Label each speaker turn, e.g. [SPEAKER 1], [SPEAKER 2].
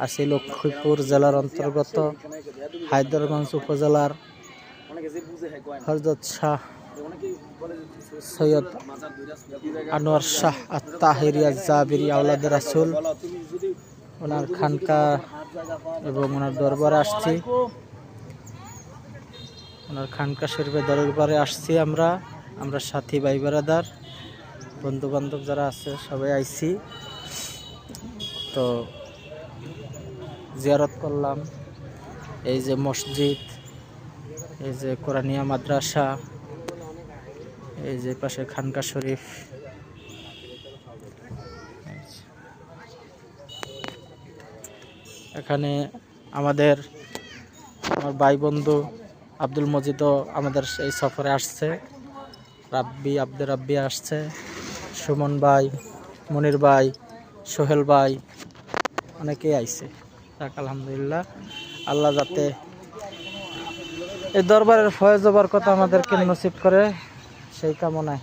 [SPEAKER 1] আছি লক্ষ্মীপুর জেলার অন্তর্গত হায়দরগঞ্জ উপজেলার হযরত শাহ সৈয়দ আনোয়ার শাহ আত-তাহিরিয়া জাবিরি আওলাদ রাসূল ওনার খানকা এবং ওনার দরবারে আসছি। ওনার খানকা শরীফের দরবারে আসছি আমরা সাথী ভাই বেরাদার বন্ধু বান্ধব যারা আছে সবাই আইছি। তো জিয়ারত করলাম। এই যে মসজিদ, এই যে কোরআনিয়া মাদ্রাসা, এই যে পাশে খানকা শরীফ। এখানে আমার ভাই বন্ধু আব্দুল মজিদও আমাদের এই সফরে আসছে, আব্দুর রাব্বি আসছে, সুমন ভাই, মনির ভাই, সোহেল ভাই, অনেকেই আইছে। আলহামদুলিল্লাহ, আল্লাহ যাতে এই দরবারের ফয়েজ বরকত আমাদেরকে নসিব করে সেই কামনায়।